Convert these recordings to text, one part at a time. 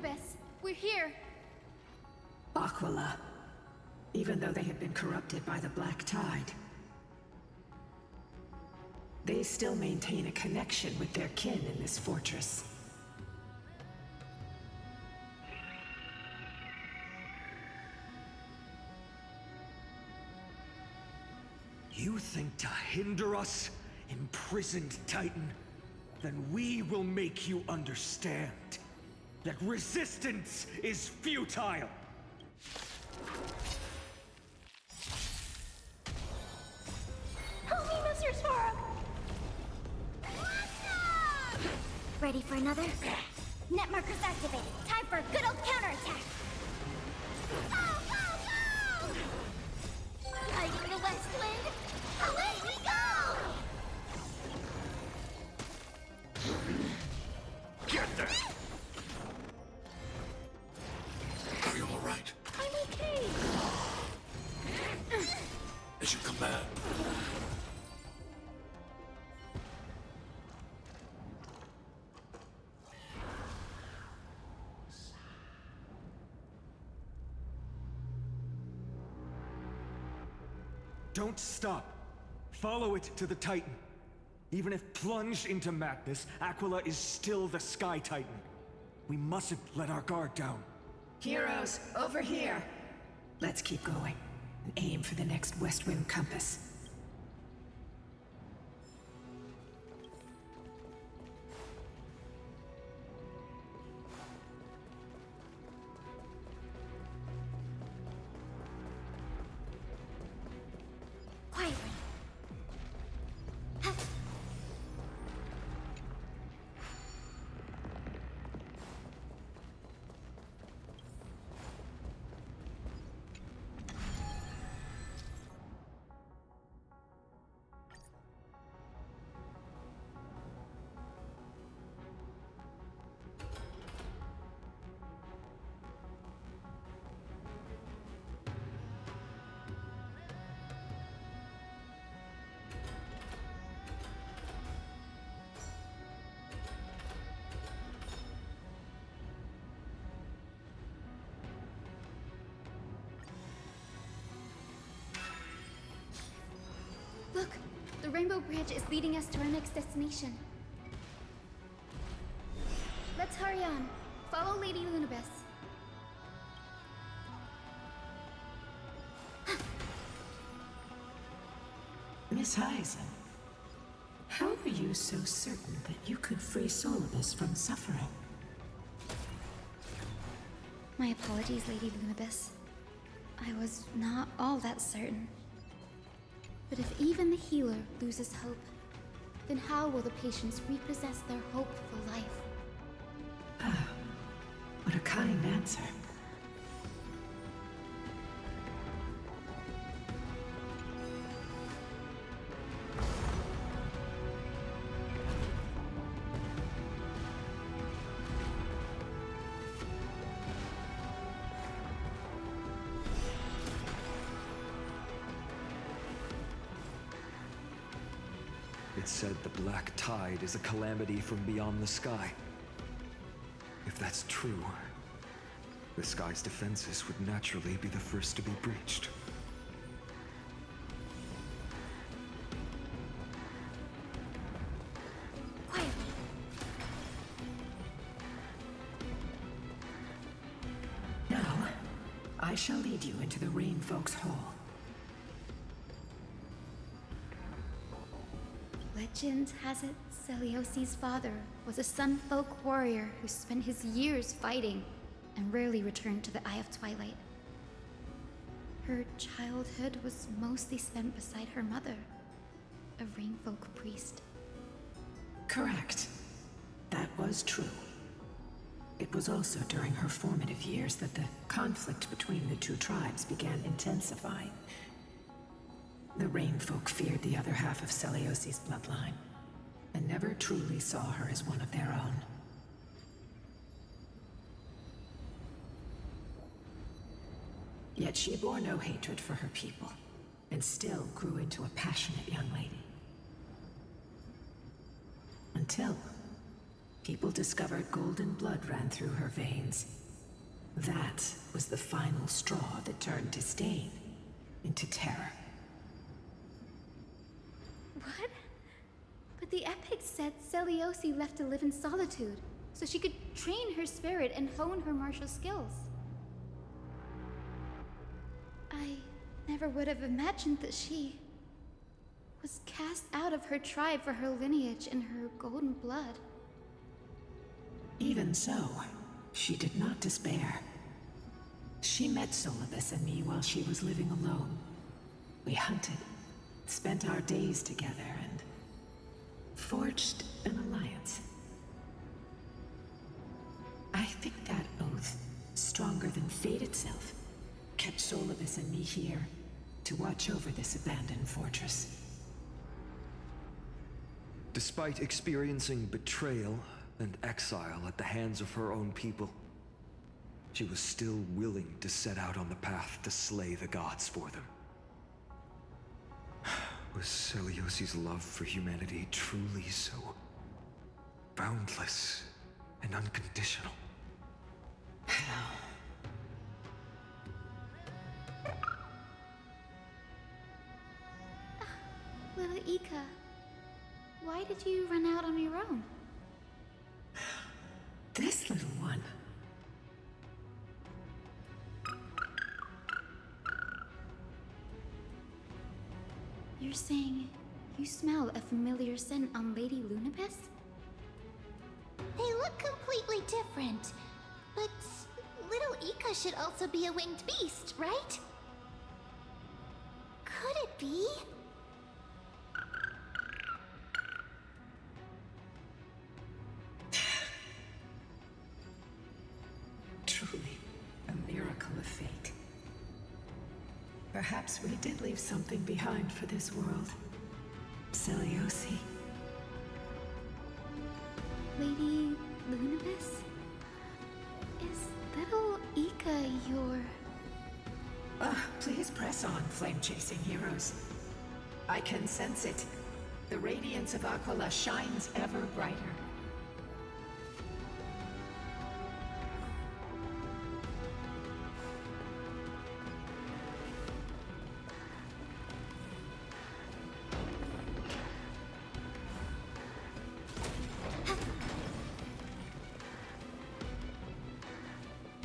Lunabis. We're here. Aquila. Even though they have been corrupted by the Black Tide, they still maintain a connection with their kin in this fortress. You think to hinder us, imprisoned Titan? Then we will make you understand that resistance is futile! Help me, Mr. Sora! Ready for another? Net markers activated. Time for a good old counterattack! Go, go, go! Hiding the west wind! Away we go! Get there! Are you alright? I'm okay! As you command. Don't stop. Follow it to the Titan. Even if plunged into madness, Aquila is still the Sky Titan. We mustn't let our guard down. Heroes, over here! Let's keep going and aim for the next west wind compass. Quietly. Huff. Look, the Rainbow Bridge is leading us to our next destination. Let's hurry on. Follow Lady Lunabis. Miss Hyzen, how are you so certain that you could free Solibus from suffering? My apologies, Lady Lunabis. I was not all that certain. But if even the healer loses hope, then how will the patients repossess their hope for life? Ah, what a kind answer. It said the Black Tide is a calamity from beyond the sky. If that's true, the sky's defenses would naturally be the first to be breached. Quietly. Now, I shall lead you into the Rain Folk's Hall. Legend has it Celiosi's father was a Sunfolk warrior who spent his years fighting and rarely returned to the Eye of Twilight. Her childhood was mostly spent beside her mother, a Rainfolk priest. Correct. That was true. It was also during her formative years that the conflict between the two tribes began intensifying. The Rainfolk feared the other half of Celiosi's bloodline, and never truly saw her as one of their own. Yet she bore no hatred for her people, and still grew into a passionate young lady. Until people discovered golden blood ran through her veins. That was the final straw that turned disdain into terror. What? But the epic said Celiosi left to live in solitude, so she could train her spirit and hone her martial skills. I never would have imagined that she was cast out of her tribe for her lineage and her golden blood. Even so, she did not despair. She met Solibus and me while she was living alone. We hunted, spent our days together, and forged an alliance. I think that oath, stronger than fate itself, kept Solibus and me here to watch over this abandoned fortress. Despite experiencing betrayal and exile at the hands of her own people, she was still willing to set out on the path to slay the gods for them. Was Celiosi's love for humanity truly so boundless and unconditional? Little Ika, why did you run out on your own? This little one. You're saying you smell a familiar scent on Lady Lunibus? They look completely different. But little Ika should also be a winged beast, right? Could it be? Truly, a miracle of fate. Perhaps we did leave something behind for this world. Celiosi. Lady Lunibus? Is little Ika your... Please press on, flame-chasing heroes. I can sense it. The radiance of Aquila shines ever brighter.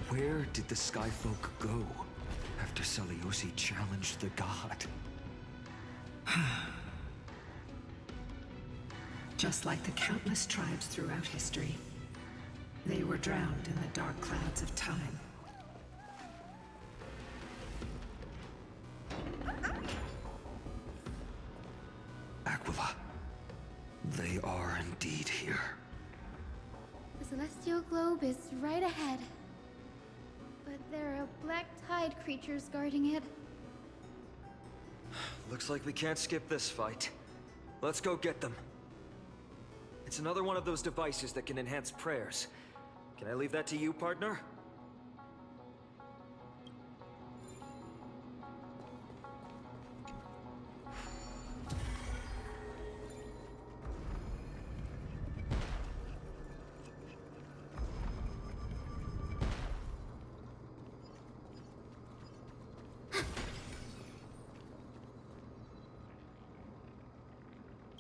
Where did the Skyfolk go after Celiosi challenged the god? Just like the countless tribes throughout history, they were drowned in the dark clouds of time. Aquila, they are indeed here. The celestial globe is right ahead. But there are black tide creatures guarding it. Looks like we can't skip this fight. Let's go get them. It's another one of those devices that can enhance prayers. Can I leave that to you, partner?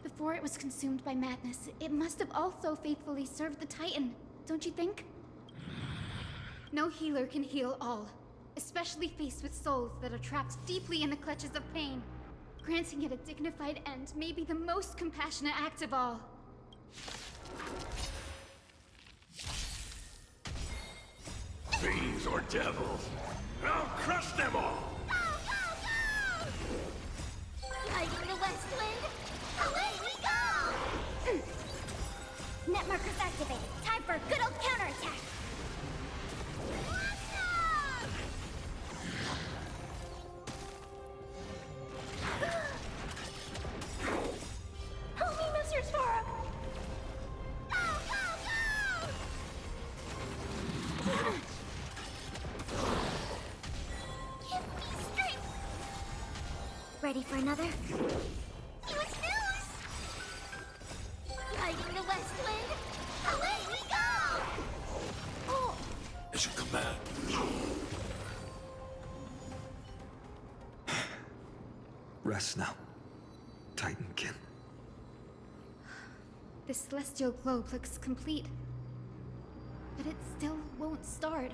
Before it was consumed by madness, it must have also faithfully served the Titan, don't you think? No healer can heal all, especially faced with souls that are trapped deeply in the clutches of pain. Granting it a dignified end may be the most compassionate act of all. Fiends or devils, I'll crush them all! Lighting the west wind, away we go! Net markers activated. Time for a good old counterattack. Help me, Mr. Sora! Go, go, go! Give me strength! Ready for another? News! Lighting the west wind, away we man. Rest now, Titankin. The celestial globe looks complete, but it still won't start.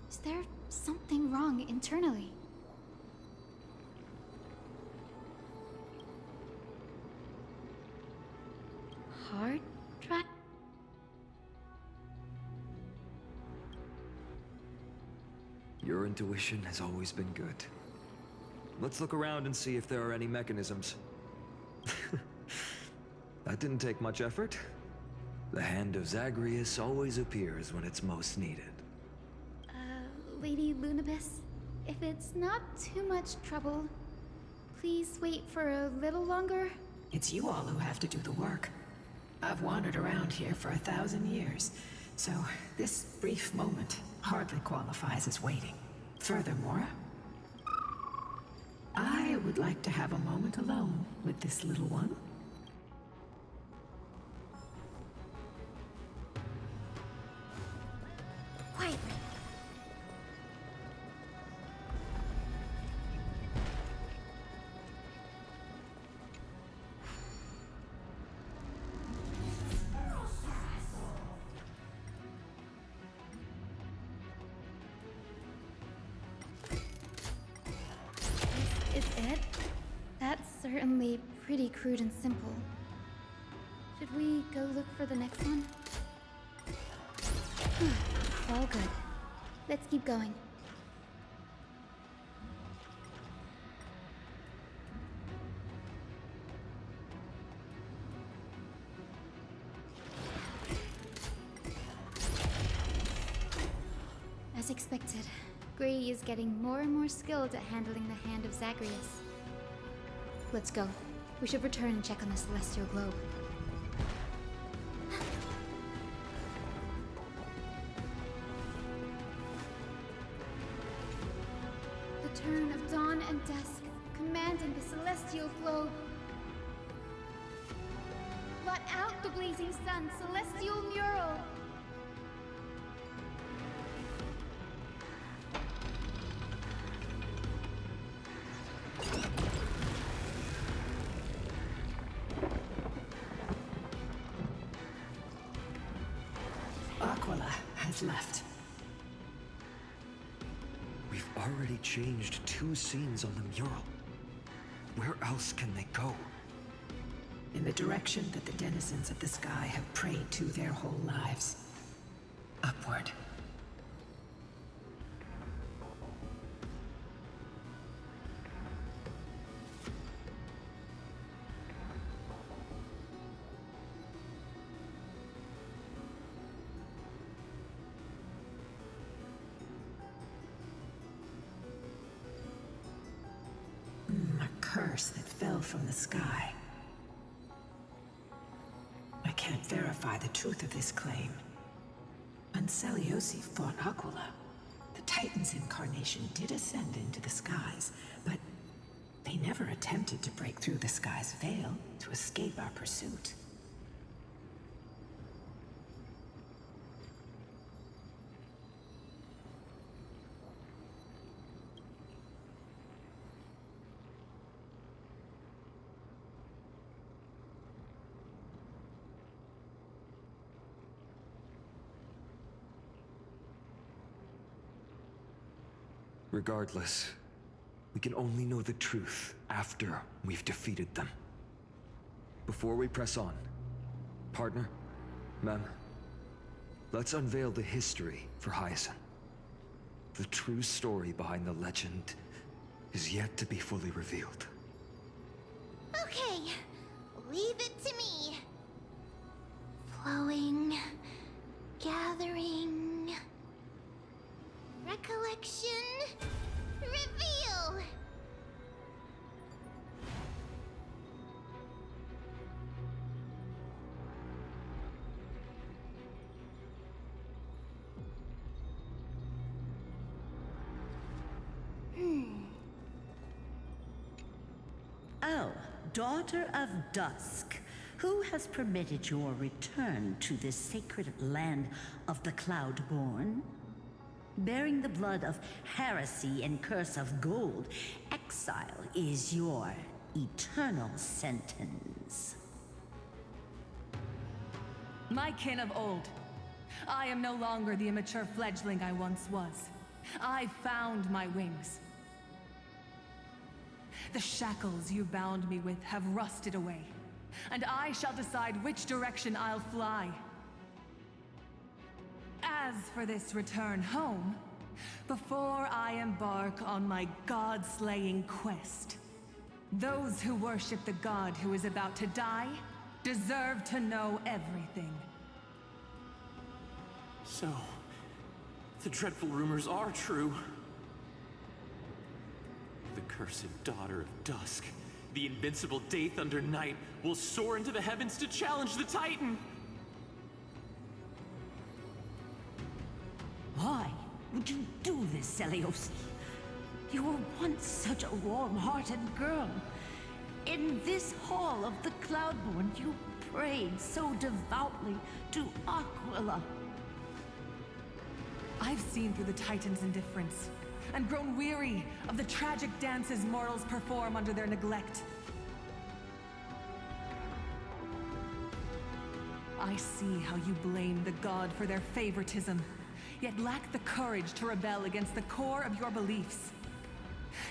Is there something wrong internally? Hard drive? Your intuition has always been good. Let's look around and see if there are any mechanisms. That didn't take much effort. The hand of Zagreus always appears when it's most needed. Lady Lunabis, if it's not too much trouble, please wait for a little longer. It's you all who have to do the work. I've wandered around here for 1,000 years, so this brief moment hardly qualifies as waiting. Furthermore, I would like to have a moment alone with this little one. Quietly. This is it? That's certainly pretty crude and simple. Should we go look for the next one? All good. Let's keep going. As expected, Gray is getting more and more skilled at handling the hand of Zagreus. Let's go. We should return and check on the celestial globe. The turn of dawn and dusk, commanding the celestial globe. Blot out the blazing sun, celestial mural! Aquila has left. We've already changed 2 scenes on the mural. Where else can they go? In the direction that the denizens of the sky have prayed to their whole lives. Upward. A curse that fell from the sky. I can't verify the truth of this claim. When Celiosi fought Aquila, the Titan's incarnation did ascend into the skies, but they never attempted to break through the sky's veil to escape our pursuit. Regardless, we can only know the truth after we've defeated them. Before we press on, partner, ma'am, let's unveil the history for Hyacinth. The true story behind the legend is yet to be fully revealed. Okay, leave it to me. Flowing, gathering, recollection, reveal! Oh, daughter of dusk, who has permitted your return to this sacred land of the Cloudborn? Bearing the blood of heresy and curse of gold, exile is your eternal sentence. My kin of old, I am no longer the immature fledgling I once was. I found my wings. The shackles you bound me with have rusted away, and I shall decide which direction I'll fly. As for this return home, before I embark on my god-slaying quest, those who worship the god who is about to die deserve to know everything. So, the dreadful rumors are true. The cursed daughter of Dusk, the invincible Day Thunder Knight, will soar into the heavens to challenge the Titan! Why would you do this, Seliosi? You were once such a warm-hearted girl. In this hall of the Cloudborn, you prayed so devoutly to Aquila. I've seen through the Titan's indifference, and grown weary of the tragic dances mortals perform under their neglect. I see how you blame the god for their favoritism, yet lack the courage to rebel against the core of your beliefs.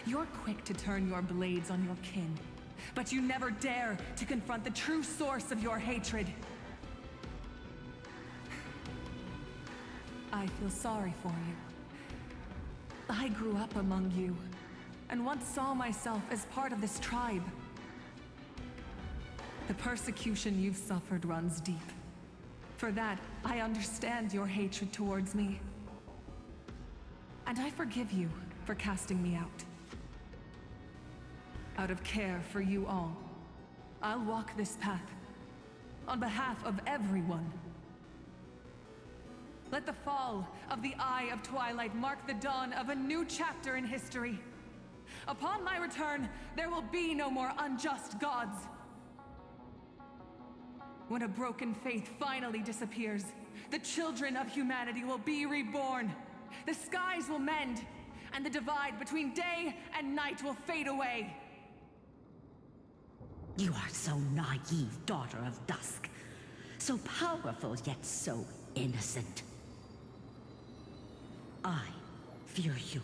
You're quick to turn your blades on your kin, but you never dare to confront the true source of your hatred. I feel sorry for you. I grew up among you, and once saw myself as part of this tribe. The persecution you've suffered runs deep. For that, I understand your hatred towards me. And I forgive you for casting me out. Out of care for you all, I'll walk this path, on behalf of everyone. Let the fall of the Eye of Twilight mark the dawn of a new chapter in history. Upon my return, there will be no more unjust gods. When a broken faith finally disappears, the children of humanity will be reborn. The skies will mend, and the divide between day and night will fade away. You are so naive, daughter of Dusk. So powerful, yet so innocent. I fear you.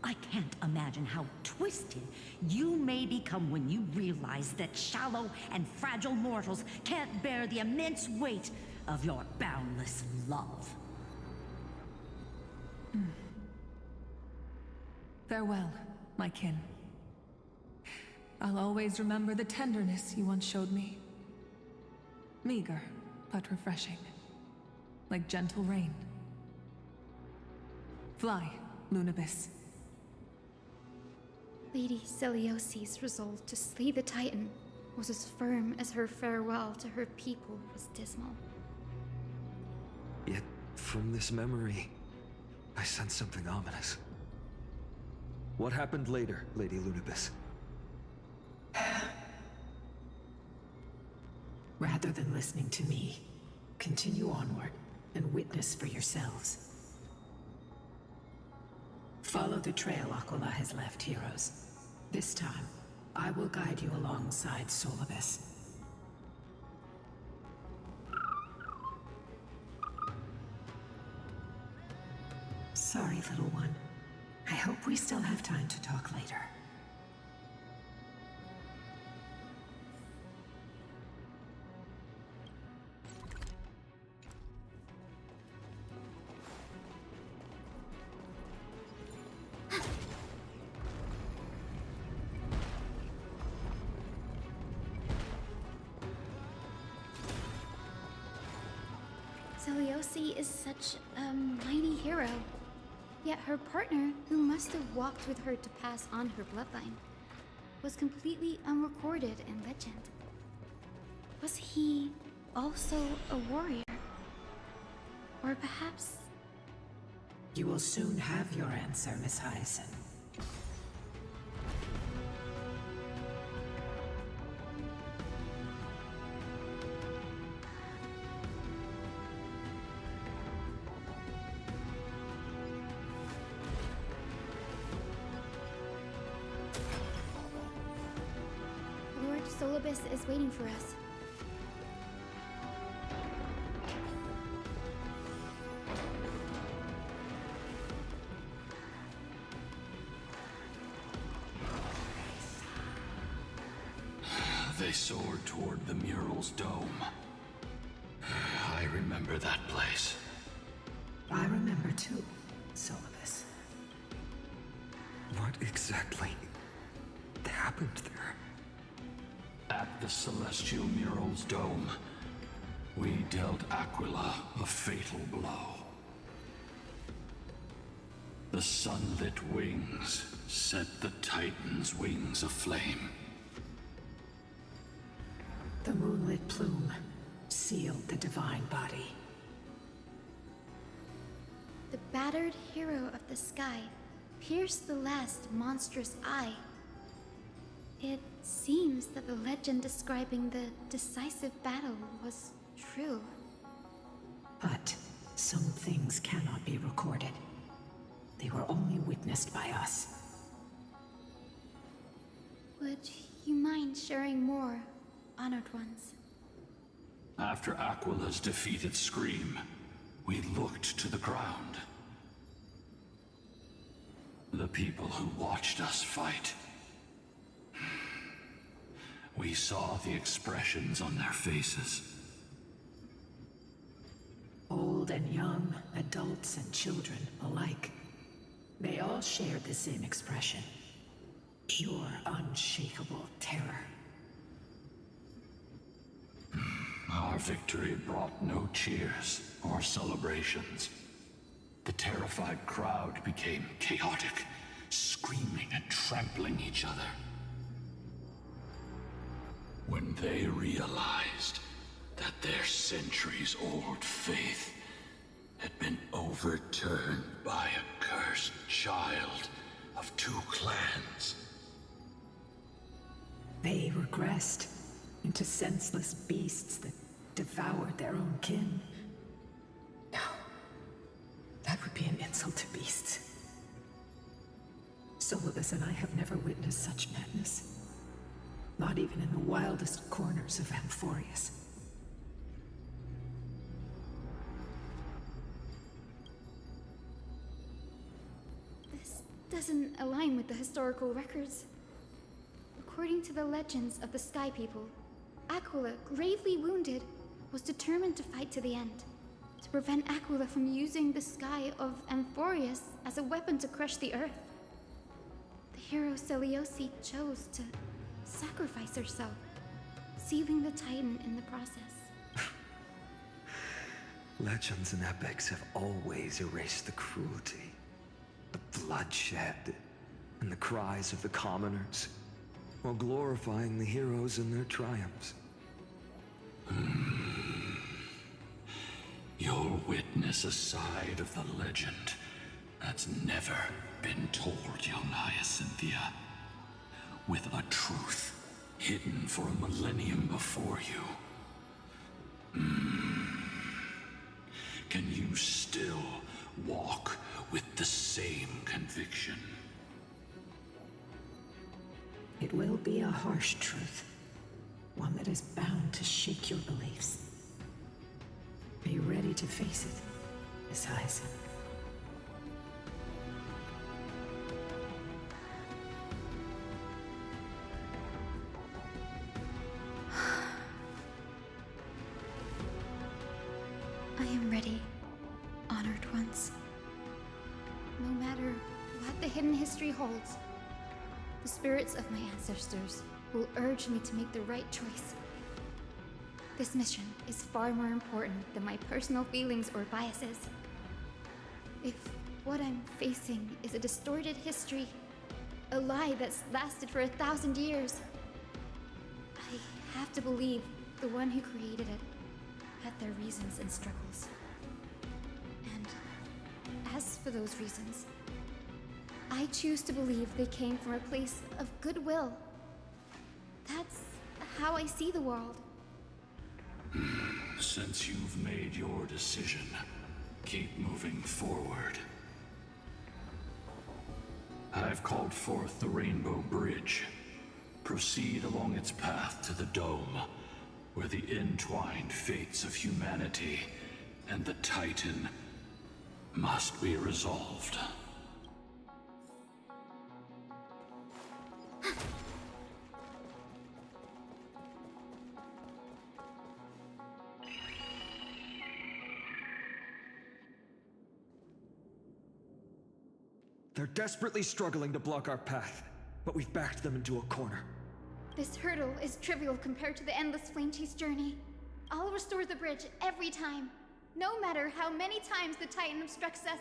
I can't imagine how twisted you may become when you realize that shallow and fragile mortals can't bear the immense weight of your boundless love. Farewell, my kin. I'll always remember the tenderness you once showed me. Meager, but refreshing. Like gentle rain. Fly, Lunibis. Lady Celiosi's resolve to slay the Titan was as firm as her farewell to her people was dismal. Yet, from this memory, I sense something ominous. What happened later, Lady Lunibis? Rather than listening to me, continue onward and witness for yourselves. Follow the trail Aquila has left, heroes. This time, I will guide you alongside Solibus. Sorry, little one. I hope we still have time to talk later. Celiosi is such a mighty hero. Yet her partner, who must have walked with her to pass on her bloodline, was completely unrecorded in legend. Was he also a warrior? Or perhaps... You will soon have your answer, Miss Hyacinth. Abyss is waiting for us. They soared toward the mural's dome. I remember that place. I remember too, Syllabus. What exactly happened there? At the celestial mural's dome, we dealt Aquila a fatal blow. The sunlit wings set the Titan's wings aflame. The moonlit plume sealed the divine body. The battered hero of the sky pierced the last monstrous eye. It seems that the legend describing the decisive battle was true. But some things cannot be recorded. They were only witnessed by us. Would you mind sharing more, honored ones? After Aquila's defeated scream, we looked to the ground. The people who watched us fight. We saw the expressions on their faces. Old and young, adults and children alike. They all shared the same expression. Pure, unshakable terror. Our victory brought no cheers or celebrations. The terrified crowd became chaotic, screaming and trampling each other. When they realized that their centuries-old faith had been overturned by a cursed child of two clans. They regressed into senseless beasts that devoured their own kin. No, that would be an insult to beasts. Syllabus and I have never witnessed such madness. Not even in the wildest corners of Amphorius. This doesn't align with the historical records. According to the legends of the Sky People, Aquila, gravely wounded, was determined to fight to the end, to prevent Aquila from using the sky of Amphorius as a weapon to crush the earth. The hero Celiosi chose to sacrifice herself, sealing the Titan in the process. Legends and epics have always erased the cruelty, the bloodshed, and the cries of the commoners, while glorifying the heroes and their triumphs. You'll witness a side of the legend that's never been told, young Hyacinthia. With a truth hidden for a millennium before you. Can you still walk with the same conviction? It will be a harsh truth. One that is bound to shake your beliefs. Are you ready to face it, Miss Hyacinth? I am ready, honored ones. No matter what the hidden history holds, the spirits of my ancestors will urge me to make the right choice. This mission is far more important than my personal feelings or biases. If what I'm facing is a distorted history, a lie that's lasted for 1,000 years, I have to believe the one who created it had their reasons and struggles. And as for those reasons, I choose to believe they came from a place of goodwill. That's how I see the world. Since you've made your decision, keep moving forward. I've called forth the Rainbow Bridge. Proceed along its path to the dome, where the entwined fates of humanity and the Titan must be resolved. They're desperately struggling to block our path, but we've backed them into a corner. This hurdle is trivial compared to the endless flame chase journey. I'll restore the bridge every time, no matter how many times the Titan obstructs us.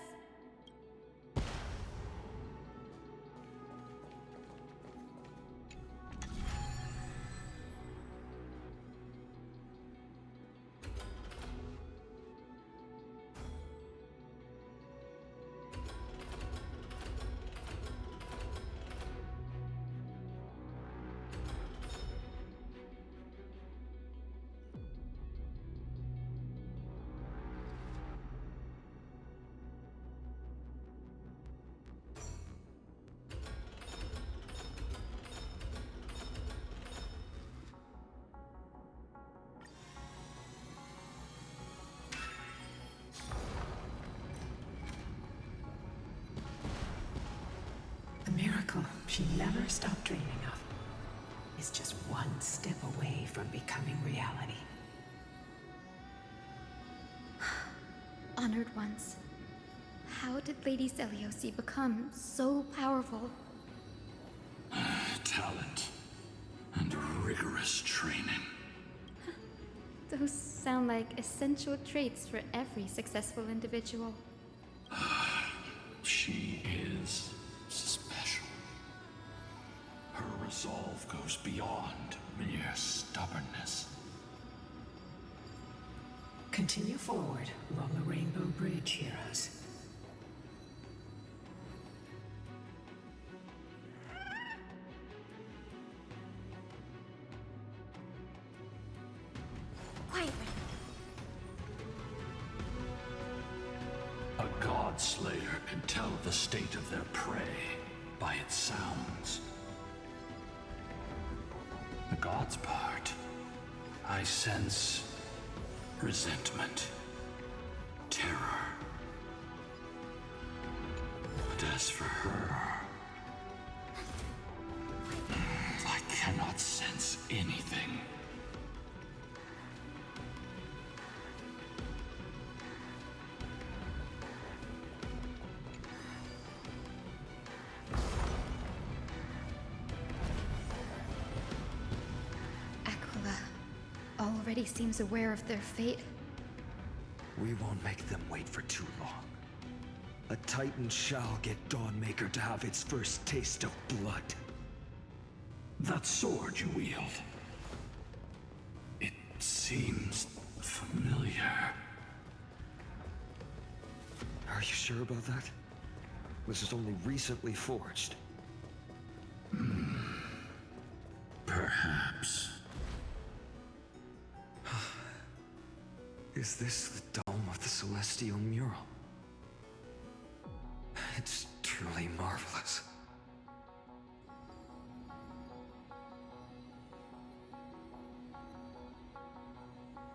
The miracle she never stopped dreaming of is just one step away from becoming reality. Honored ones. How did Lady Seliosi become so powerful? Talent and rigorous training. Those sound like essential traits for every successful individual. She is special. Her resolve goes beyond mere stubbornness. Continue forward along the Rainbow Bridge, heroes. Quiet. A god slayer can tell the state of their prey by its sounds. The god's part, I sense resentment, terror. But as for her, I cannot sense anything. Already seems aware of their fate. We won't make them wait for too long. A Titan shall get Dawnmaker to have its first taste of blood. That sword you wield, it seems familiar. Are you sure about that? This is only recently forged. Perhaps. Is this the dome of the Celestial Mural? It's truly marvelous.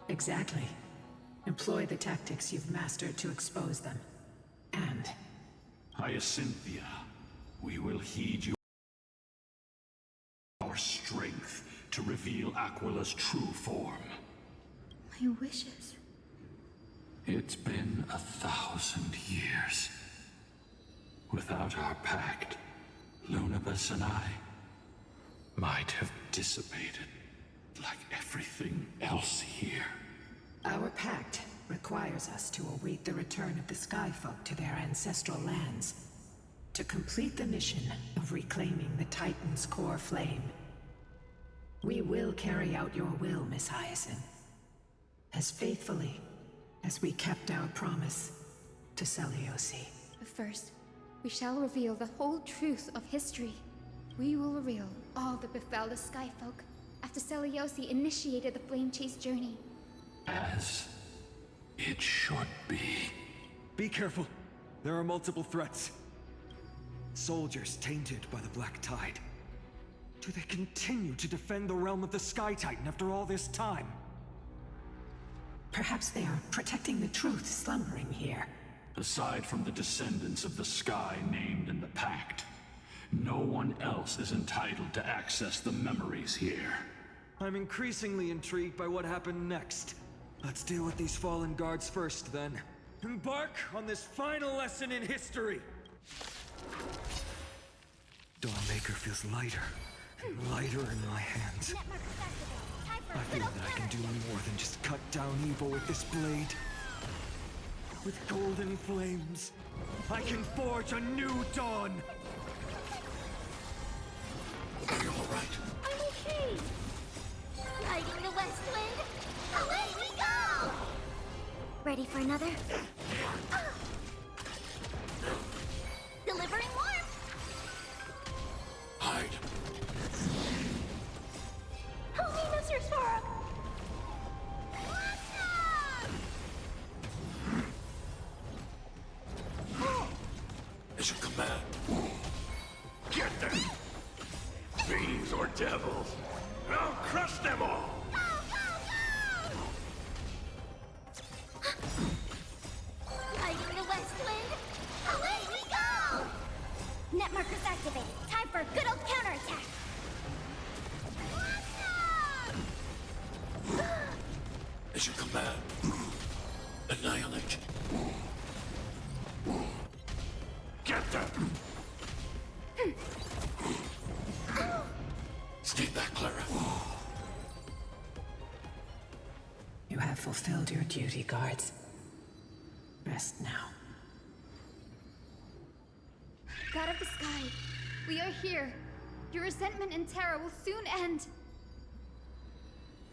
Exactly. Employ the tactics you've mastered to expose them. And Hyacinthia, we will heed your strength to reveal Aquila's true form. My wishes. It's been 1,000 years. Without our pact, Lunabus and I might have dissipated like everything else here. our pact requires us to await the return of the Skyfolk to their ancestral lands, to complete the mission of reclaiming the Titan's core flame. We will carry out your will, Miss Hyacinth, as faithfully as we kept our promise to Seliosi. But first, we shall reveal the whole truth of history. We will reveal all that befell the Skyfolk after Seliosi initiated the Flame Chase journey. As it should be. Be careful. There are multiple threats. Soldiers tainted by the Black Tide. Do they continue to defend the realm of the Sky Titan after all this time? Perhaps they are protecting the truth slumbering here. Aside from the descendants of the sky named in the pact, no one else is entitled to access the memories here. I'm increasingly intrigued by what happened next. Let's deal with these fallen guards first, then. Embark on this final lesson in history! Dawnmaker feels lighter and lighter in my hands. I feel that I can do more than just cut down evil with this blade. With golden flames, I can forge a new dawn! Are you alright? I'm okay. Riding the west wind. Away we go! Ready for another? Delivering warmth. Hide. Help me, Mr. Spork. Is your command? Get them! Fiends or devils! I'll crush them all! Riding the west wind. Away we go! Net markers activated. Time for a good old counterattack. Is your command? Annihilate. Get them! Stay back, Clara. You have fulfilled your duty, guards. Rest now. God of the sky, we are here. Your resentment and terror will soon end.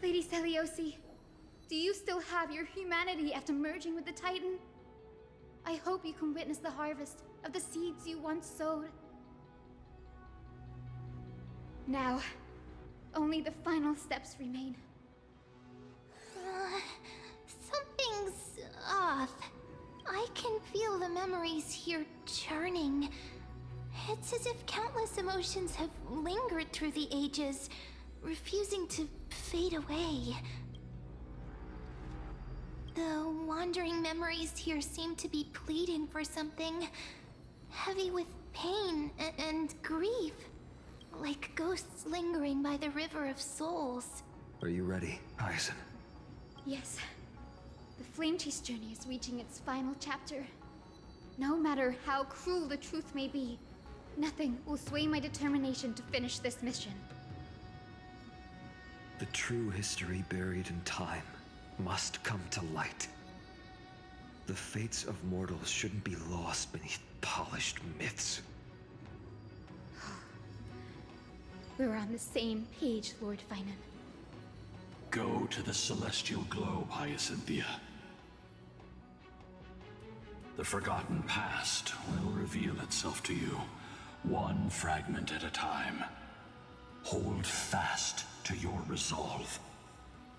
Lady Celiosi, do you still have your humanity after merging with the Titan? I hope you can witness the harvest of the seeds you once sowed. Now, only the final steps remain. Something's off. I can feel the memories here churning. It's as if countless emotions have lingered through the ages, refusing to fade away. The wandering memories here seem to be pleading for something, heavy with pain and grief, like ghosts lingering by the river of souls. Are you ready, Hyacinth? Yes. The Flame Chase journey is reaching its final chapter. No matter how cruel the truth may be, nothing will sway my determination to finish this mission. The true history buried in time must come to light. The fates of mortals shouldn't be lost beneath polished myths. We're on the same page, Lord Finan. Go to the celestial globe, Hyacinthia. The forgotten past will reveal itself to you, one fragment at a time. Hold fast to your resolve.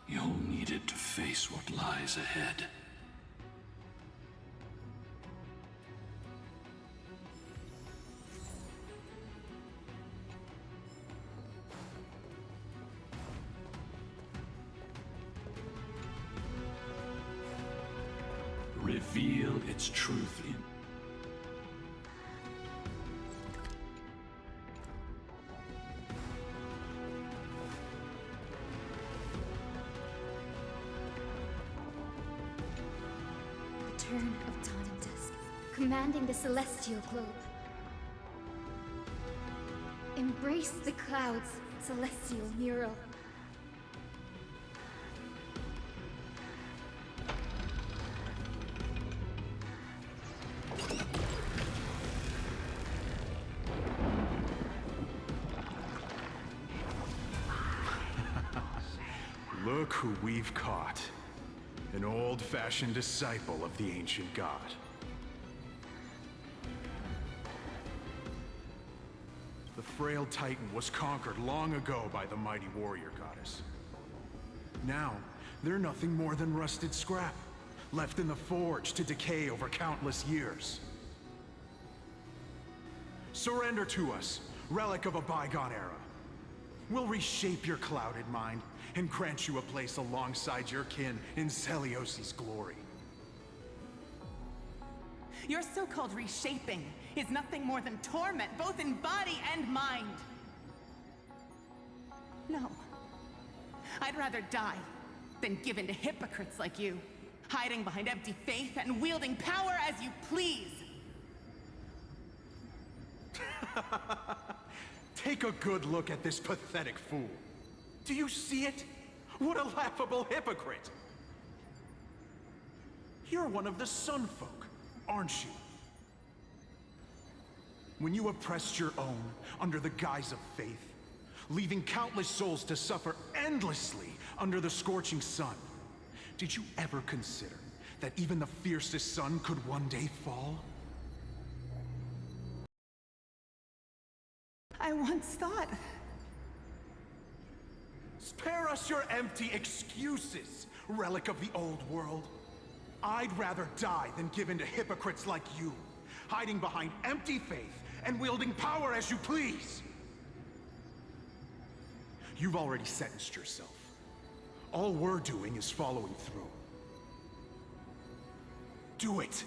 You'll need it to face what lies ahead. Reveal its truth in... The turn of dawn and dusk, commanding the celestial globe. Embrace the clouds, celestial mural. Look who we've caught. An old-fashioned disciple of the ancient god. The frail Titan was conquered long ago by the mighty warrior goddess. Now, they're nothing more than rusted scrap, left in the forge to decay over countless years. Surrender to us, relic of a bygone era. We'll reshape your clouded mind and grant you a place alongside your kin in Celiosi's glory. Your so-called reshaping is nothing more than torment, both in body and mind. No. I'd rather die than give in to hypocrites like you, hiding behind empty faith and wielding power as you please. Take a good look at this pathetic fool. Do you see it? What a laughable hypocrite! You're one of the Sun Folk, aren't you? When you oppressed your own under the guise of faith, leaving countless souls to suffer endlessly under the scorching sun, did you ever consider that even the fiercest sun could one day fall? I once thought... Spare us your empty excuses, relic of the old world. I'd rather die than give in to hypocrites like you, hiding behind empty faith and wielding power as you please. You've already sentenced yourself. All we're doing is following through. Do it.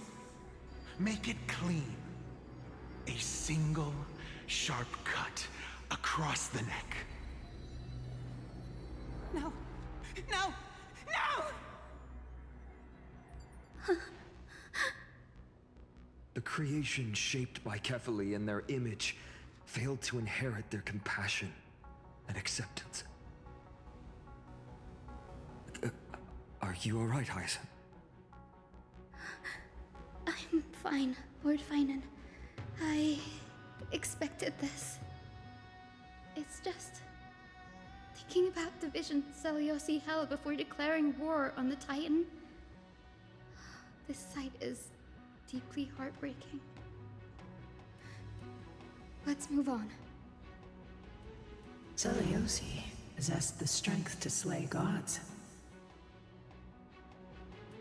Make it clean. A single, sharp cut across the neck. No! No! No! The creation shaped by Kefali in their image failed to inherit their compassion and acceptance. Are you alright, Hyacinth? I'm fine, Lord Finan. I expected this. It's just thinking about the vision Celiosi held before declaring war on the Titan. This sight is deeply heartbreaking. Let's move on. Celiosi possessed the strength to slay gods.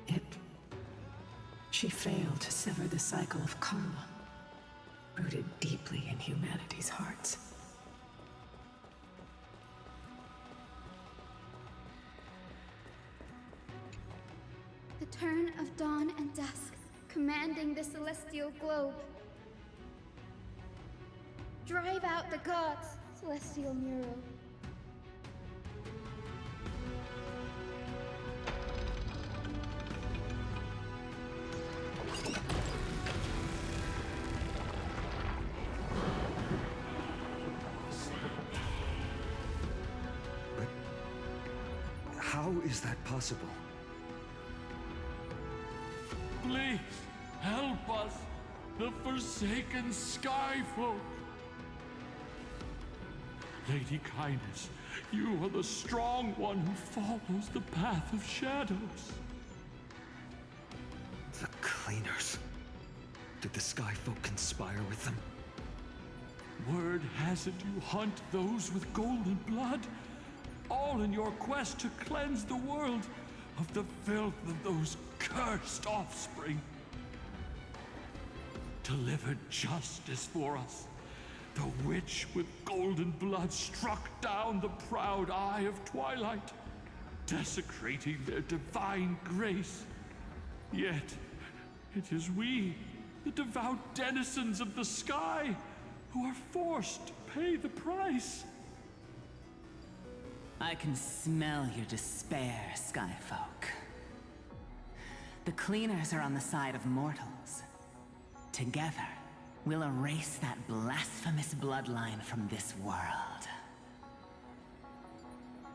Yet, she failed to sever the cycle of karma, rooted deeply in humanity's hearts. The turn of dawn and dusk, commanding the celestial globe. Drive out the gods, celestial Muro. But how is that possible? Please, help us, the forsaken Skyfolk. Lady Kindness, you are the strong one who follows the path of shadows. The Cleaners. Did the Skyfolk conspire with them? Word has it you hunt those with golden blood, all in your quest to cleanse the world of the filth of those cursed offspring. Delivered justice for us. The witch with golden blood struck down the proud Eye of Twilight, desecrating their divine grace. Yet, it is we, the devout denizens of the sky, who are forced to pay the price. I can smell your despair, Skyfolk. The Cleaners are on the side of mortals. Together, we'll erase that blasphemous bloodline from this world.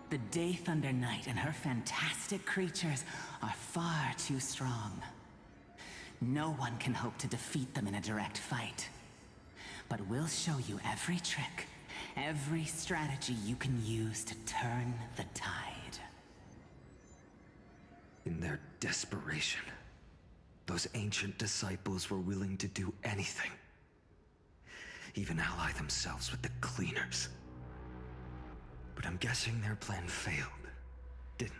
The Day Thunder Knight and her fantastic creatures are far too strong. No one can hope to defeat them in a direct fight. But we'll show you every trick, every strategy you can use to turn the tide. In their desperation, those ancient disciples were willing to do anything. Even ally themselves with the Cleaners. But I'm guessing their plan failed, didn't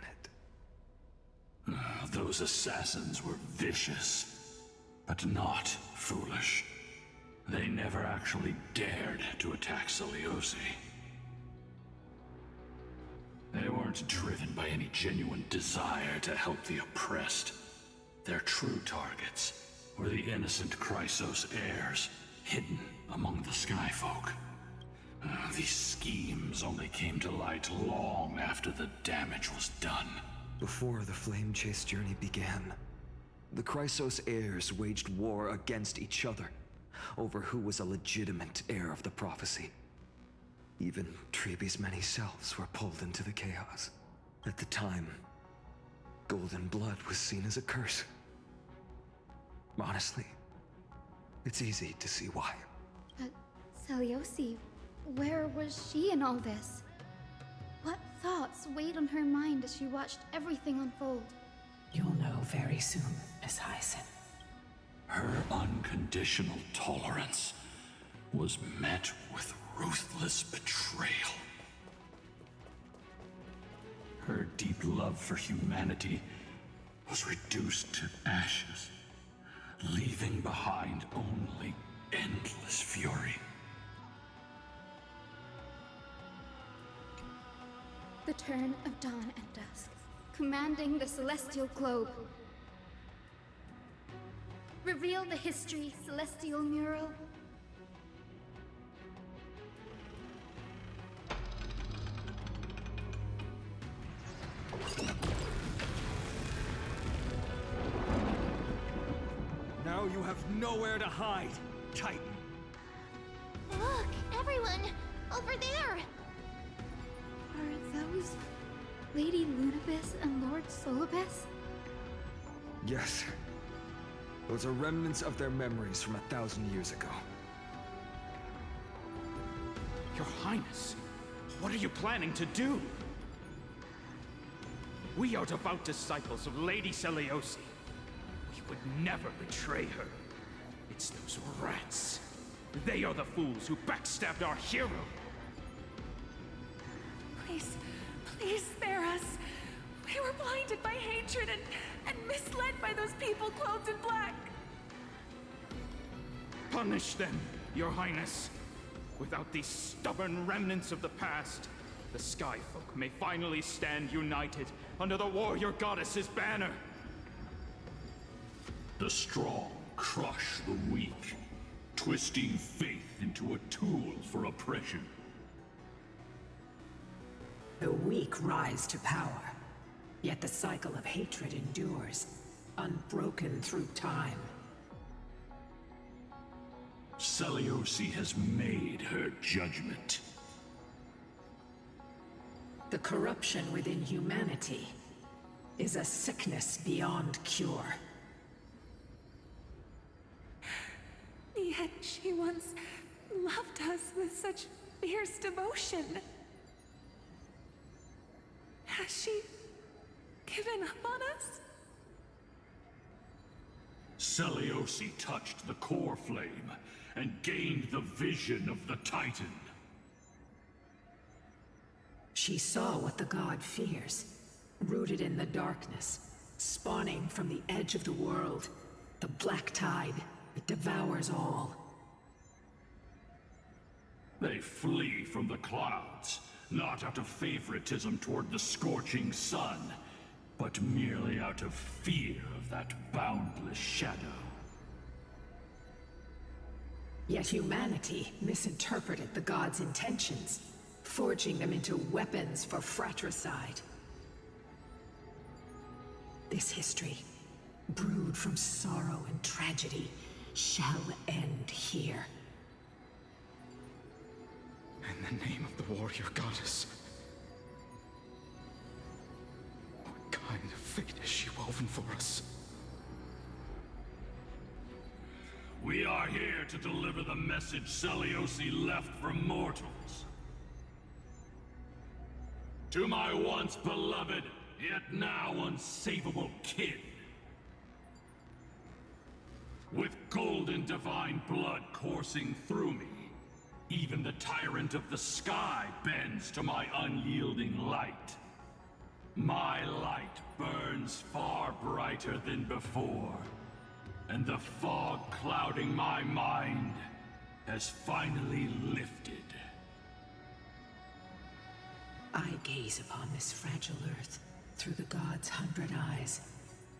it? Those assassins were vicious, but not foolish. They never actually dared to attack Celiosi. weren't driven by any genuine desire to help the oppressed. Their true targets were the innocent Chrysos heirs, hidden among the Skyfolk. These schemes only came to light long after the damage was done. Before the Flame Chase journey began, the Chrysos heirs waged war against each other over who was a legitimate heir of the prophecy. Even Treeby's many selves were pulled into the chaos. At the time, golden blood was seen as a curse. Honestly, it's easy to see why. But Seliosi, where was she in all this? What thoughts weighed on her mind as she watched everything unfold? You'll know very soon, Miss Hyacin. Her unconditional tolerance was met with ruthless betrayal. Her deep love for humanity was reduced to ashes, leaving behind only endless fury. The turn of dawn and dusk, commanding the celestial globe. Reveal the history, celestial mural. Now you have nowhere to hide, Titan. Look, everyone! Over there! Are those Lady Lunabis and Lord Solibus? Yes. Those are remnants of their memories from 1,000 years ago. Your Highness, what are you planning to do? We are devout disciples of Lady Seliosi. We would never betray her. It's those rats. They are the fools who backstabbed our hero. Please, please spare us. We were blinded by hatred and misled by those people clothed in black. Punish them, Your Highness. Without these stubborn remnants of the past, the Skyfolk may finally stand united under the warrior goddess's banner. The strong crush the weak, twisting faith into a tool for oppression. The weak rise to power, yet the cycle of hatred endures, unbroken through time. Seliosi has made her judgment. The corruption within humanity is a sickness beyond cure. Yet she once loved us with such fierce devotion. Has she given up on us? Seliosi touched the core flame and gained the vision of the Titan. She saw what the god fears, rooted in the darkness, spawning from the edge of the world, the black tide that devours all. They flee from the clouds, not out of favoritism toward the scorching sun, but merely out of fear of that boundless shadow. Yet humanity misinterpreted the gods' intentions, forging them into weapons for fratricide. This history, brewed from sorrow and tragedy, shall end here. In the name of the warrior goddess. What kind of fate has she woven for us? We are here to deliver the message Seliosi left for mortals. To my once beloved, yet now unsavable kin. With golden divine blood coursing through me, even the tyrant of the sky bends to my unyielding light. My light burns far brighter than before, and the fog clouding my mind has finally lifted. I gaze upon this fragile earth through the gods' 100 eyes,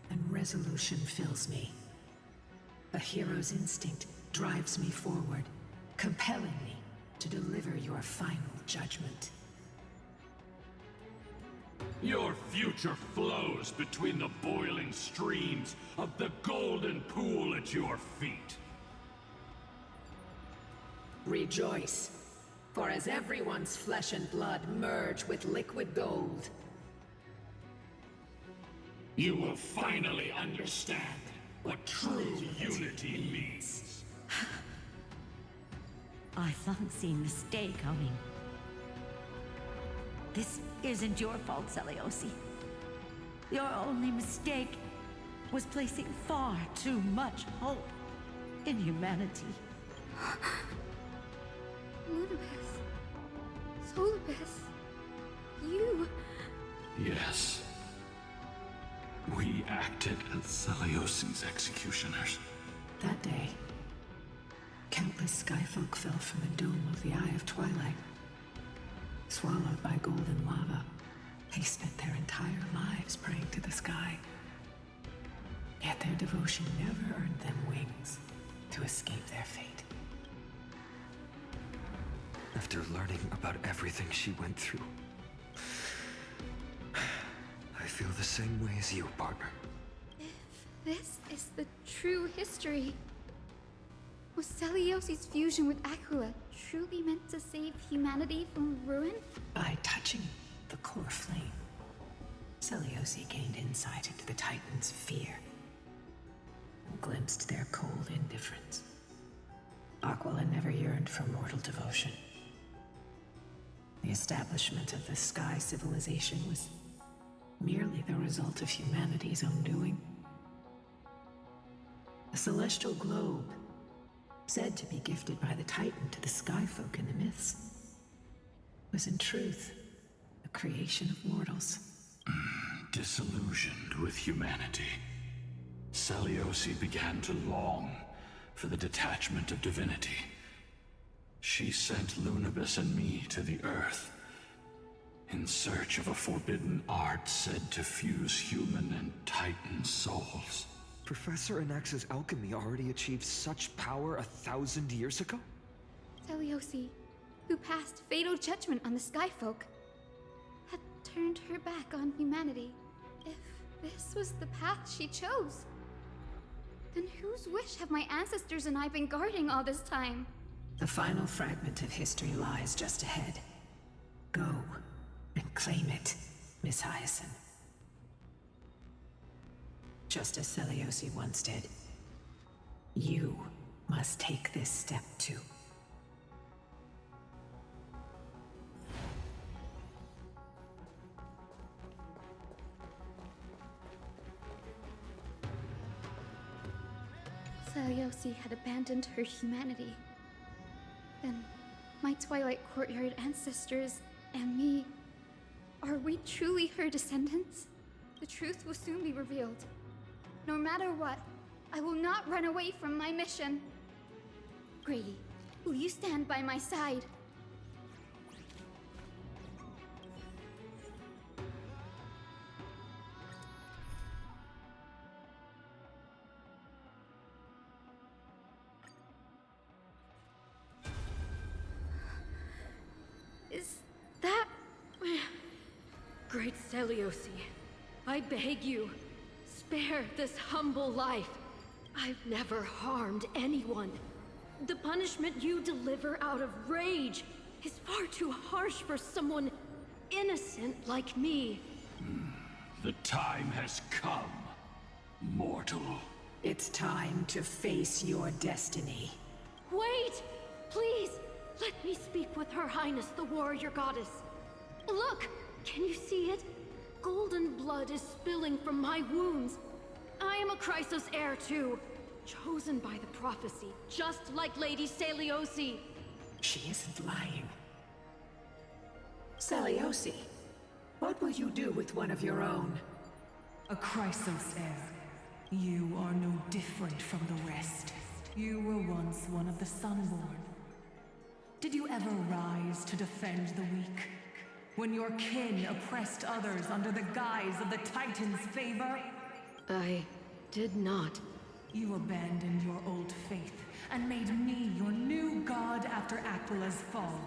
and resolution fills me. A hero's instinct drives me forward, compelling me to deliver your final judgment. Your future flows between the boiling streams of the golden pool at your feet. Rejoice, for as everyone's flesh and blood merge with liquid gold, You will finally understand what true unity means. I thought seen this day coming. This isn't your fault, Celiosi. Your only mistake was placing far too much hope in humanity. Lunabis. Solibus. You. Yes. We acted as Celiosi's executioners. that day, countless skyfolk fell from the dome of the Eye of Twilight. Swallowed by golden lava, they spent their entire lives praying to the sky. Yet their devotion never earned them wings to escape their fate. After learning about everything she went through, I feel the same way as you, partner. If this is the true history, was Celiosi's fusion with Aquila truly meant to save humanity from ruin? By touching the core flame, Celiosi gained insight into the Titans' fear and glimpsed their cold indifference. Aquila never yearned for mortal devotion. The establishment of the Sky Civilization was merely the result of humanity's own doing. The celestial globe, said to be gifted by the Titan to the Skyfolk in the myths, was in truth a creation of mortals. Disillusioned with humanity, Celiosi began to long for the detachment of divinity. She sent Lunabis and me to the Earth in search of a forbidden art said to fuse human and Titan souls. Professor Anax's alchemy already achieved such power 1,000 years ago? Celiosi, who passed fatal judgment on the Skyfolk, had turned her back on humanity. If this was the path she chose, then whose wish have my ancestors and I been guarding all this time? The final fragment of history lies just ahead. Go and claim it, Miss Hyacinth. Just as Celiosi once did, you must take this step too. Celiosi had abandoned her humanity. Then, my Twilight Courtyard ancestors and me, are we truly her descendants? The truth will soon be revealed. No matter what, I will not run away from my mission. Grady, will you stand by my side? Is that... Great Celiosi, I beg you, spare this humble life. I've never harmed anyone. The punishment you deliver out of rage is far too harsh for someone innocent like me. The time has come, mortal. It's time to face your destiny. Wait! Please, let me speak with Her Highness the Warrior Goddess. Look! Can you see it? Golden blood is spilling from my wounds. I am a Chrysos heir too, chosen by the prophecy, just like Lady Celiosi. She isn't lying. Celiosi, what will you do with one of your own? A Chrysos heir. You are no different from the rest. You were once one of the Sunborn. Did you ever rise to defend the weak? when your kin oppressed others under the guise of the Titan's favor? I did not. You abandoned your old faith and made me your new god after Aquila's fall.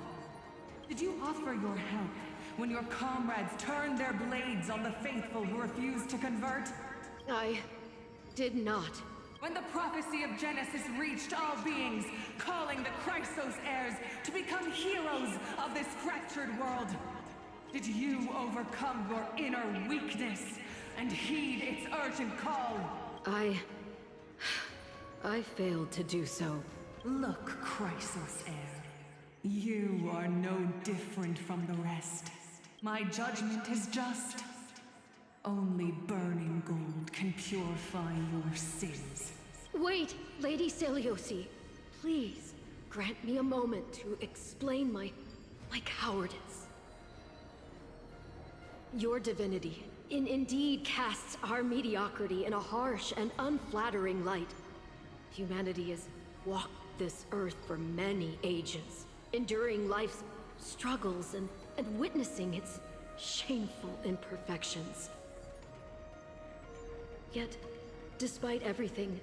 Did you offer your help when your comrades turned their blades on the faithful who refused to convert? I did not. When the prophecy of Genesis reached all beings, calling the Chrysos heirs to become heroes of this fractured world, did you overcome your inner weakness and heed its urgent call? I failed to do so. Look, Chrysos heir, you are no different from the rest. My judgment is just. Only burning gold can purify your sins. Wait, Lady Celiosi. Please, grant me a moment to explain my cowardice. Your divinity indeed casts our mediocrity in a harsh and unflattering light. Humanity has walked this earth for many ages, enduring life's struggles and witnessing its shameful imperfections. Yet, despite everything,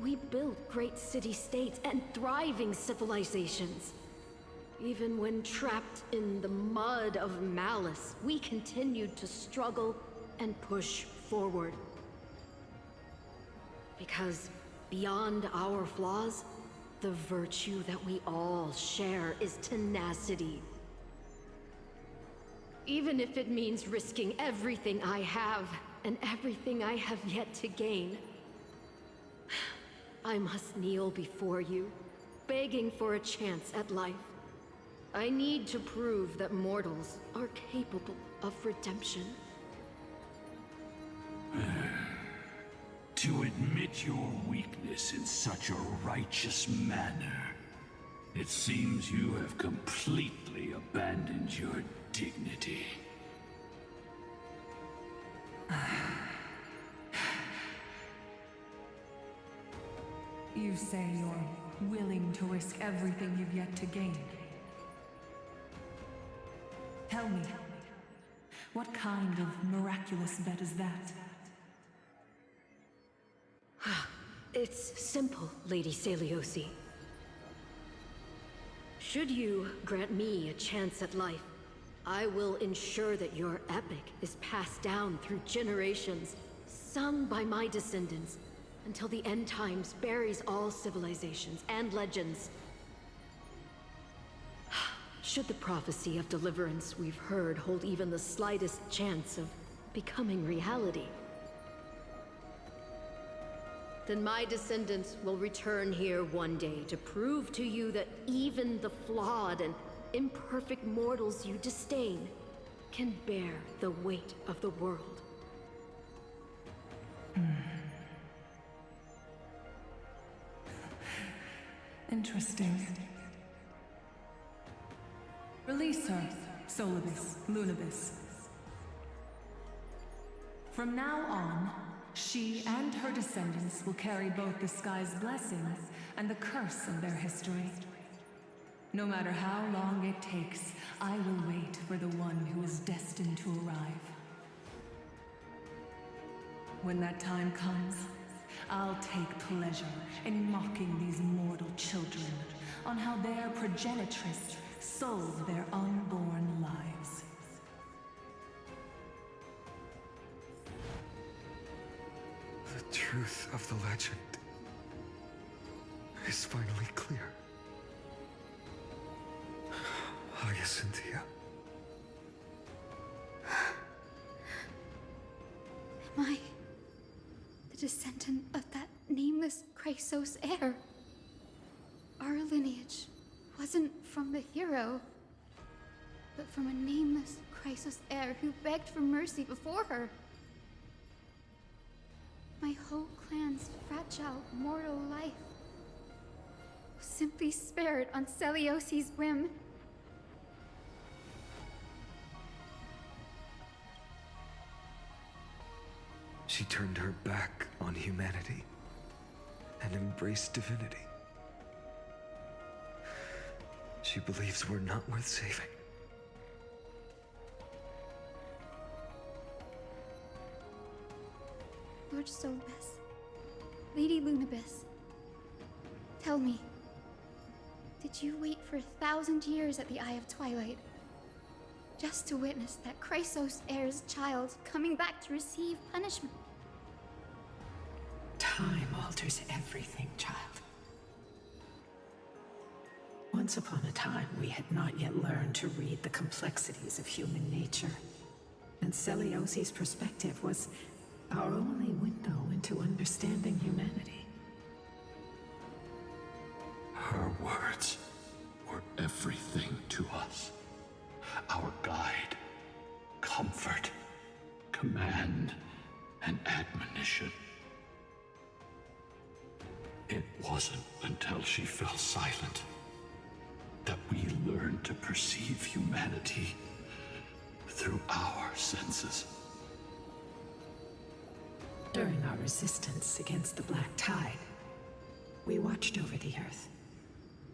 we built great city-states and thriving civilizations. Even when trapped in the mud of malice, we continued to struggle and push forward. Because beyond our flaws, the virtue that we all share is tenacity. Even if it means risking everything I have and everything I have yet to gain. I must kneel before you, begging for a chance at life. I need to prove that mortals are capable of redemption. To admit your weakness in such a righteous manner, it seems you have completely abandoned your dignity. You say you're willing to risk everything you've yet to gain. Tell me, what kind of miraculous bet is that? It's simple, Lady Celiosi. Should you grant me a chance at life, I will ensure that your epic is passed down through generations, sung by my descendants, until the end times buries all civilizations and legends. Should the prophecy of deliverance we've heard hold even the slightest chance of becoming reality, then my descendants will return here one day to prove to you that even the flawed and imperfect mortals you disdain can bear the weight of the world. Interesting. Release her, Solibus, Lunibus. From now on, she and her descendants will carry both the sky's blessings and the curse of their history. No matter how long it takes, I will wait for the one who is destined to arrive. When that time comes, I'll take pleasure in mocking these mortal children on how their progenitress sold their unborn lives. The truth of the legend is finally clear. Hyacinthia. Am I the descendant of that nameless Chrysos heir? Our lineage wasn't from the hero, but from a nameless Chrysos heir who begged for mercy before her. My whole clan's fragile mortal life was simply spared on Celiosi's whim. She turned her back on humanity and embraced divinity. She believes we're not worth saving. Lord Solbus, Lady Lunabis, tell me, did you wait for 1,000 years at the Eye of Twilight just to witness that Chrysos heir's child coming back to receive punishment? Time alters everything, child. Once upon a time, we had not yet learned to read the complexities of human nature, and Celiosi's perspective was our only window into understanding humanity. Her words were everything to us. Our guide, comfort, command, and admonition. It wasn't until she fell silent that we learned to perceive humanity through our senses. During our resistance against the Black Tide, we watched over the Earth,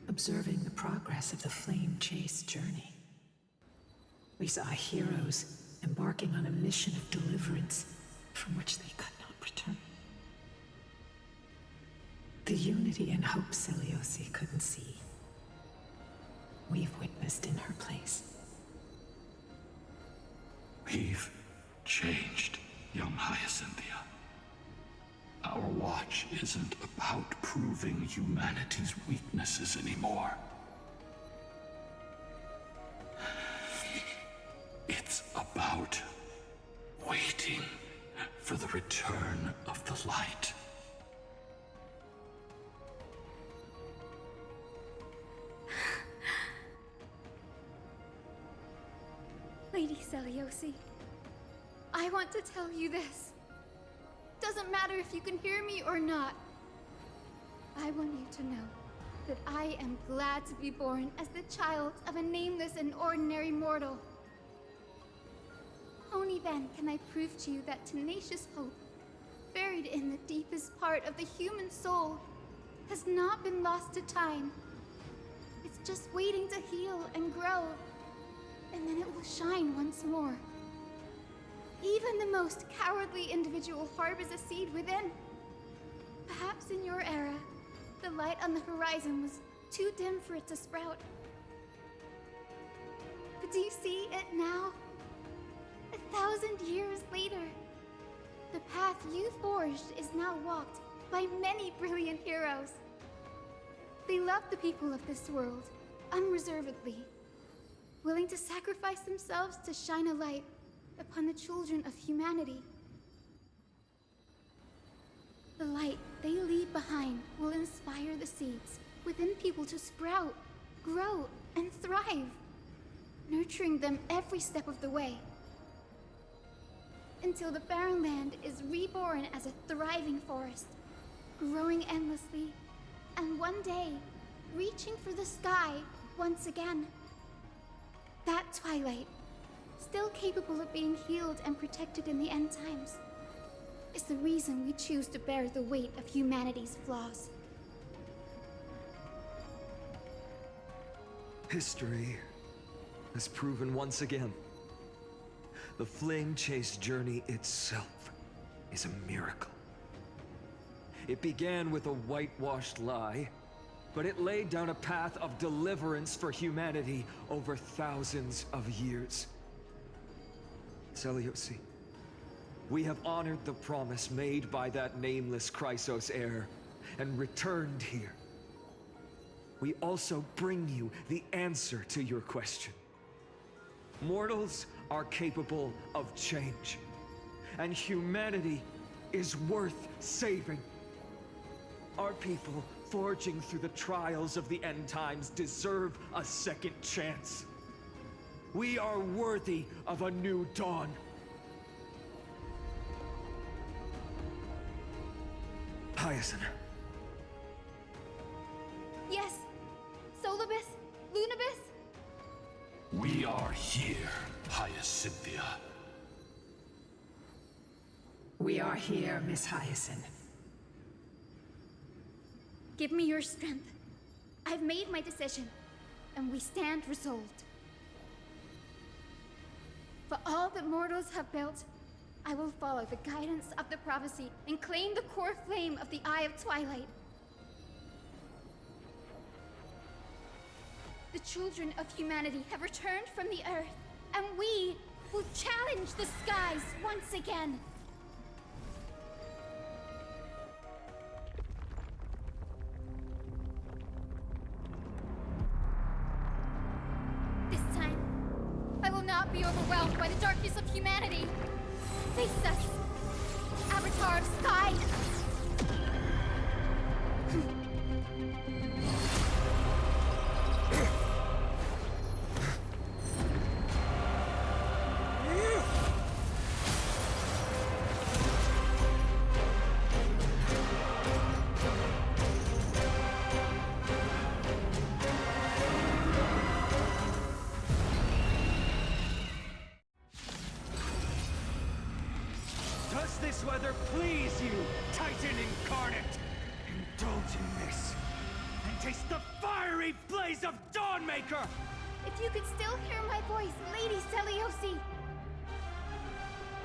observing the progress of the Flame Chase journey. We saw heroes embarking on a mission of deliverance from which they could not return. The unity and hope Celiosi couldn't see, we've witnessed in her place. We've changed, young Hyacinthia. Our watch isn't about proving humanity's weaknesses anymore. It's about waiting for the return of the light. Lady Celiosi, I want to tell you this. Doesn't matter if you can hear me or not. I want you to know that I am glad to be born as the child of a nameless and ordinary mortal. Only then can I prove to you that tenacious hope, buried in the deepest part of the human soul, has not been lost to time. It's just waiting to heal and grow, and then it will shine once more. Even the most cowardly individual harbors a seed within. Perhaps in your era, the light on the horizon was too dim for it to sprout. But do you see it now? 1,000 years later, the path you forged is now walked by many brilliant heroes. They love the people of this world, unreservedly, willing to sacrifice themselves to shine a light upon the children of humanity. The light they leave behind will inspire the seeds within people to sprout, grow, and thrive, nurturing them every step of the way, until the barren land is reborn as a thriving forest, growing endlessly, and one day, reaching for the sky once again. That twilight, still capable of being healed and protected in the end times, is the reason we choose to bear the weight of humanity's flaws. History has proven once again, the Flame Chase journey itself is a miracle. It began with a whitewashed lie, but it laid down a path of deliverance for humanity over thousands of years. Celiosi, we have honored the promise made by that nameless Chrysos heir and returned here. We also bring you the answer to your question. Mortals are capable of change, and humanity is worth saving. Our people, forging through the trials of the end times, deserve a second chance. We are worthy of a new dawn. Hyacinth. Yes, Solibus, Lunabis. We are here, Hyacinthia. We are here, Miss Hyacinth. Give me your strength. I've made my decision, and we stand resolved. For all that mortals have built, I will follow the guidance of the prophecy and claim the core flame of the Eye of Twilight. The children of humanity have returned from the earth, and we will challenge the skies once again. This time, I will not be overwhelmed by the darkness of humanity. Face us, Avatar of Sky! Does this weather please you, Titan Incarnate? Indulge in this, and taste the fiery blaze of Dawnmaker! If you could still hear my voice, Lady Seliosi!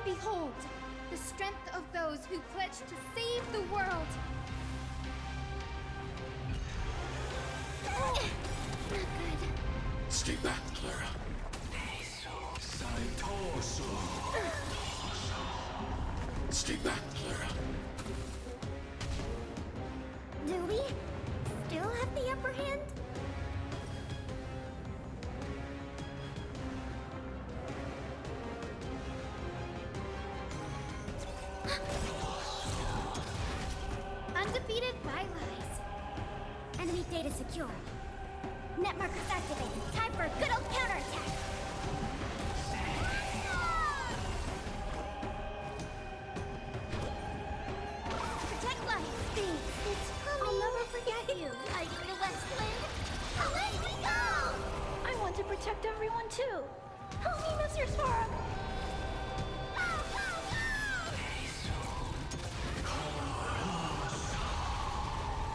Behold, the strength of those who pledge to save the world! Not good. Stay back, Clara. Stay back, Clara. Do we still have the upper hand? Undefeated by lies. Enemy data secure. Net markers activated. Time for a good old counterattack. Protect life. It's coming. I'll never forget you, hiding the Westland. Let me go! I want to protect everyone too. Help me, Mr. Sora.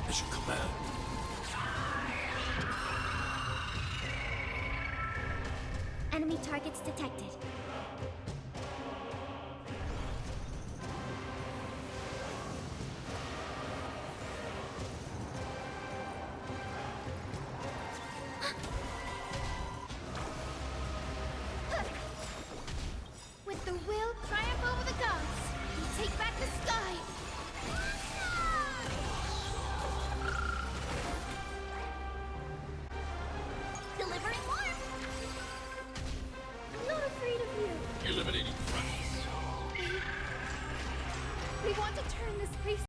Mission command. Enemy targets detected. With the will triumph over the gods, we take back the sky! Delivering warmth. I'm not afraid of you. Eliminating threat. We want to